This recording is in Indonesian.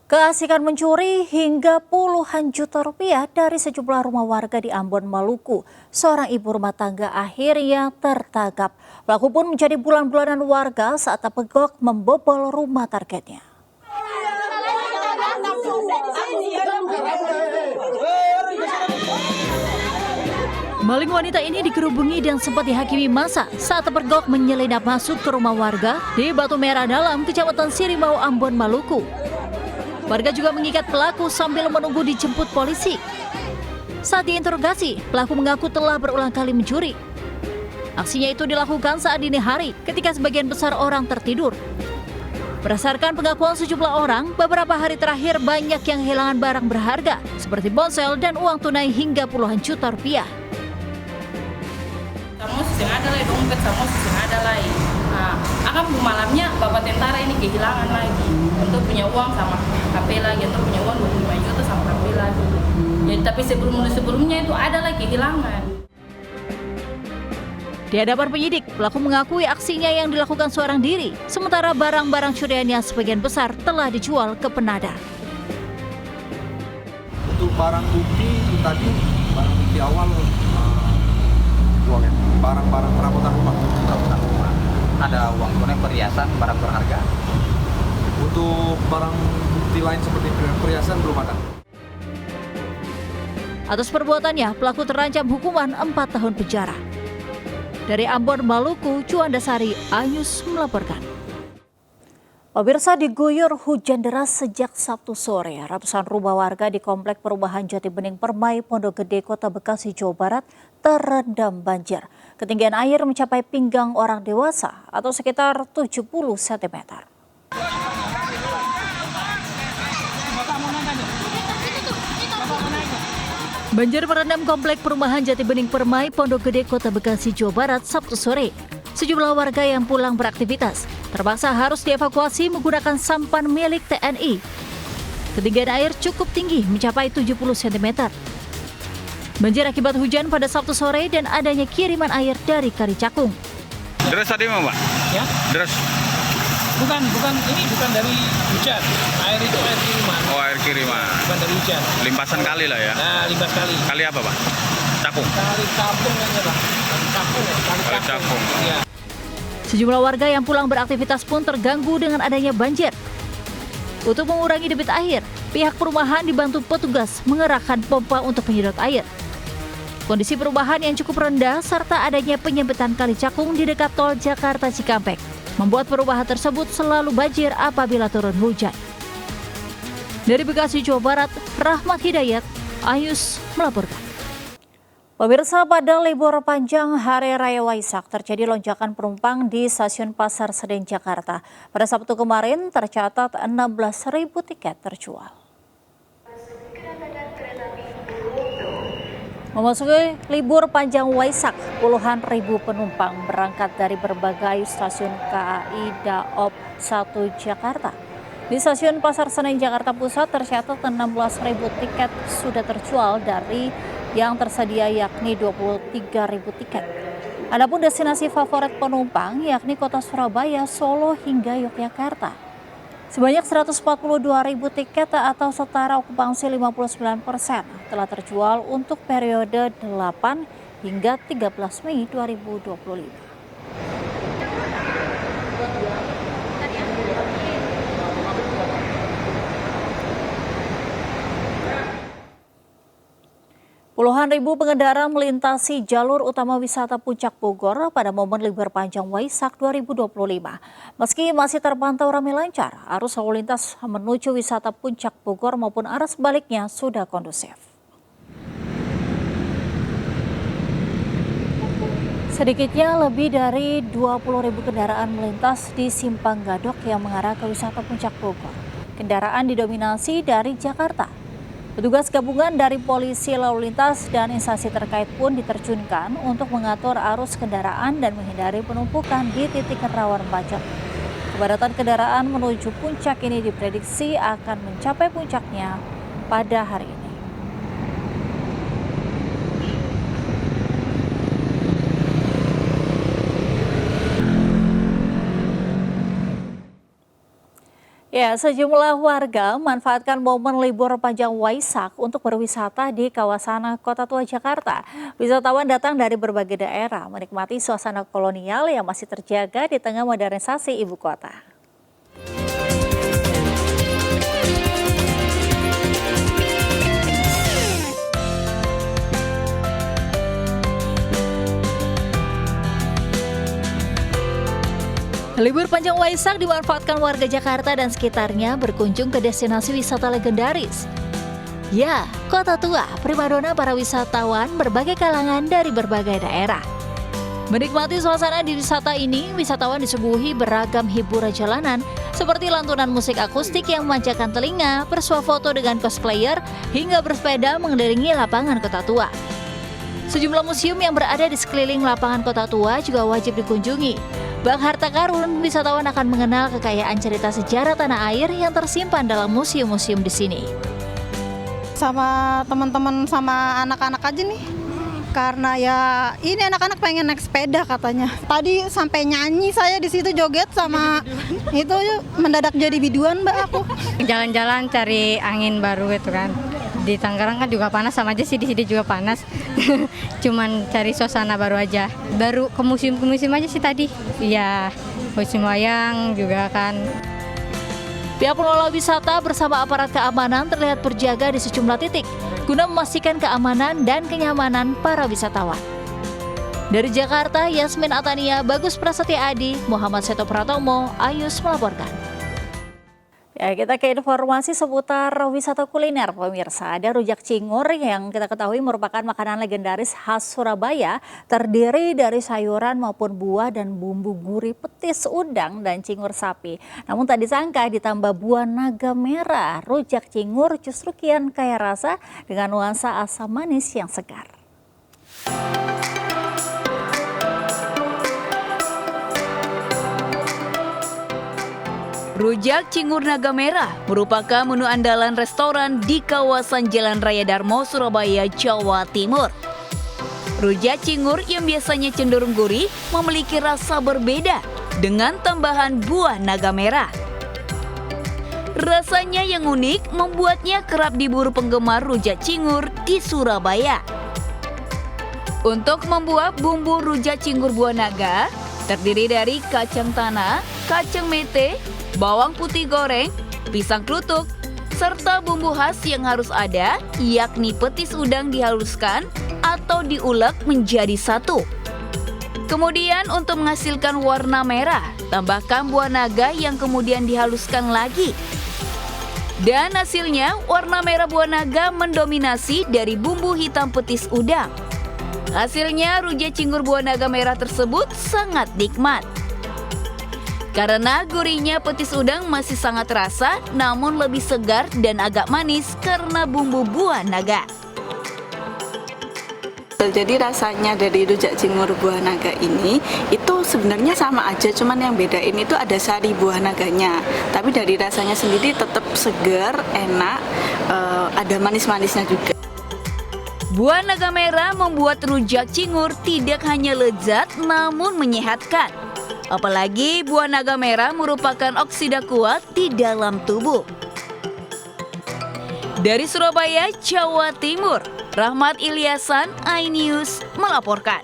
Keasikan mencuri hingga puluhan juta rupiah dari sejumlah rumah warga di Ambon, Maluku. Seorang ibu rumah tangga akhirnya tertangkap. Pelaku pun menjadi bulan-bulanan warga saat terpegok membobol rumah targetnya. Maling wanita ini digerubungi dan sempat dihakimi massa saat terpergok menyelinap masuk ke rumah warga di Batu Merah Dalam, Kecamatan Sirimau, Ambon, Maluku. Warga juga mengikat pelaku sambil menunggu dijemput polisi. Saat diinterogasi, pelaku mengaku telah berulang kali mencuri. Aksinya itu dilakukan saat dini hari ketika sebagian besar orang tertidur. Berdasarkan pengakuan sejumlah orang, beberapa hari terakhir banyak yang kehilangan barang berharga seperti ponsel dan uang tunai hingga puluhan juta rupiah. Kamu sising ada lagi, dompet sama sising ada lagi. Akan malamnya bapak tentara ini kehilangan lagi. Untuk punya uang sama HP lagi, untuk punya uang 25 juta sama HP lagi. Jadi tapi sebelumnya itu ada lagi kehilangan. Di hadapan penyidik, pelaku mengakui aksinya yang dilakukan seorang diri, sementara barang-barang curiannya sebagian besar telah dijual ke penada. Untuk barang bukti tadi, barang bukti awal barang-barang perabotan rumah. Ada uang tunai, perhiasan, barang berharga. Untuk barang bukti lain seperti perhiasan belum ada. Atas perbuatannya, pelaku terancam hukuman 4 tahun penjara. Dari Ambon, Maluku, Cuandasari, Ayus melaporkan. Pemirsa, diguyur hujan deras sejak Sabtu sore. Ratusan rumah warga di Komplek Perumahan Jati Bening Permai, Pondok Gede, Kota Bekasi, Jawa Barat terendam banjir. Ketinggian air mencapai pinggang orang dewasa atau sekitar 70 cm. Banjir merendam Komplek Perumahan Jati Bening Permai, Pondok Gede, Kota Bekasi, Jawa Barat Sabtu sore. Sejumlah warga yang pulang beraktivitas terpaksa harus dievakuasi menggunakan sampan milik TNI. Ketinggian air cukup tinggi mencapai 70 cm. Banjir akibat hujan pada Sabtu sore dan adanya kiriman air dari Kali Cakung. Deras tadi Mbak? Ya? Deras? Bukan, ini bukan dari hujan. Air itu air kiriman. Oh, air kiriman. Bukan dari hujan. Limpasan kali lah ya? Nah, limbas kali. Kali apa Pak? Cakung? Kali Cakung aja Pak. Kali Cakung ya? Kali Cakung. Ya. Sejumlah warga yang pulang beraktivitas pun terganggu dengan adanya banjir. Untuk mengurangi debit air, pihak perumahan dibantu petugas mengerahkan pompa untuk menyedot air. Kondisi perumahan yang cukup rendah serta adanya penyempitan Kali Cakung di dekat tol Jakarta Cikampek membuat perumahan tersebut selalu banjir apabila turun hujan. Dari Bekasi, Jawa Barat, Rahmat Hidayat, Ayus melaporkan. Pemirsa, pada libur panjang Hari Raya Waisak terjadi lonjakan penumpang di Stasiun Pasar Senen, Jakarta. Pada Sabtu kemarin tercatat 16.000 tiket terjual. Memasuki libur panjang Waisak, puluhan ribu penumpang berangkat dari berbagai stasiun KAI Daop 1 Jakarta. Di Stasiun Pasar Senen, Jakarta Pusat tercatat 16.000 tiket sudah terjual dari yang tersedia yakni 23.000 tiket. Adapun destinasi favorit penumpang yakni kota Surabaya, Solo hingga Yogyakarta. Sebanyak 142.000 tiket atau setara okupansi 59% telah terjual untuk periode 8 hingga 13 Mei 2025. Puluhan ribu pengendara melintasi jalur utama wisata Puncak Bogor pada momen libur panjang Waisak 2025. Meski masih terpantau ramai lancar, arus lalu lintas menuju wisata Puncak Bogor maupun arah sebaliknya sudah kondusif. Sedikitnya lebih dari 20.000 kendaraan melintas di Simpang Gadok yang mengarah ke wisata Puncak Bogor. Kendaraan didominasi dari Jakarta. Petugas gabungan dari polisi lalu lintas dan instansi terkait pun diterjunkan untuk mengatur arus kendaraan dan menghindari penumpukan di titik rawan macet. Kepadatan kendaraan menuju puncak ini diprediksi akan mencapai puncaknya pada hari ini. Ya, sejumlah warga memanfaatkan momen libur panjang Waisak untuk berwisata di kawasan Kota Tua Jakarta. Wisatawan datang dari berbagai daerah menikmati suasana kolonial yang masih terjaga di tengah modernisasi ibu kota. Libur panjang Waisak dimanfaatkan warga Jakarta dan sekitarnya berkunjung ke destinasi wisata legendaris. Ya, Kota Tua, primadona para wisatawan berbagai kalangan dari berbagai daerah. Menikmati suasana di wisata ini, wisatawan disuguhi beragam hiburan jalanan seperti lantunan musik akustik yang memanjakan telinga, bersuah foto dengan cosplayer, hingga bersepeda mengelilingi lapangan Kota Tua. Sejumlah museum yang berada di sekeliling lapangan Kota Tua juga wajib dikunjungi. Bak harta karun, wisatawan akan mengenal kekayaan cerita sejarah tanah air yang tersimpan dalam museum-museum di sini. Sama teman-teman sama anak-anak aja nih. Karena ya ini anak-anak pengen naik sepeda katanya. Tadi sampai nyanyi saya di situ joget sama itu mendadak jadi biduan Mbak aku. Jalan-jalan cari angin baru gitu kan. Di Tangerang kan juga panas, sama aja sih di sini juga panas. Cuman cari suasana baru aja. Baru ke museum aja sih tadi. Iya, museum wayang juga kan. Pihak pengelola wisata bersama aparat keamanan terlihat berjaga di sejumlah titik guna memastikan keamanan dan kenyamanan para wisatawan. Dari Jakarta, Yasmin Atania, Bagus Prasetya Adi, Muhammad Seto Pratomo, Ayus melaporkan. Ya, kita ke informasi seputar wisata kuliner pemirsa. Ada rujak cingur yang kita ketahui merupakan makanan legendaris khas Surabaya, terdiri dari sayuran maupun buah dan bumbu gurih petis udang dan cingur sapi. Namun tak disangka ditambah buah naga merah, rujak cingur justru kian kaya rasa dengan nuansa asam manis yang segar. Rujak cingur naga merah merupakan menu andalan restoran di kawasan Jalan Raya Darmo, Surabaya, Jawa Timur. Rujak cingur yang biasanya cenderung gurih memiliki rasa berbeda dengan tambahan buah naga merah. Rasanya yang unik membuatnya kerap diburu penggemar rujak cingur di Surabaya. Untuk membuat bumbu rujak cingur buah naga, terdiri dari kacang tanah, kacang mete, bawang putih goreng, pisang klutuk, serta bumbu khas yang harus ada, yakni petis udang dihaluskan atau diulek menjadi satu. Kemudian untuk menghasilkan warna merah, tambahkan buah naga yang kemudian dihaluskan lagi. Dan hasilnya, warna merah buah naga mendominasi dari bumbu hitam petis udang. Hasilnya, rujak cingur buah naga merah tersebut sangat nikmat. Karena gurihnya petis udang masih sangat terasa, namun lebih segar dan agak manis karena bumbu buah naga. Jadi rasanya dari rujak cingur buah naga ini itu sebenarnya sama aja, cuman yang bedain itu ada sari buah naganya. Tapi dari rasanya sendiri tetap segar, enak, ada manis-manisnya juga. Buah naga merah membuat rujak cingur tidak hanya lezat namun menyehatkan. Apalagi buah naga merah merupakan oksida kuat di dalam tubuh. Dari Surabaya, Jawa Timur, Rahmat Ilyasan, iNews melaporkan.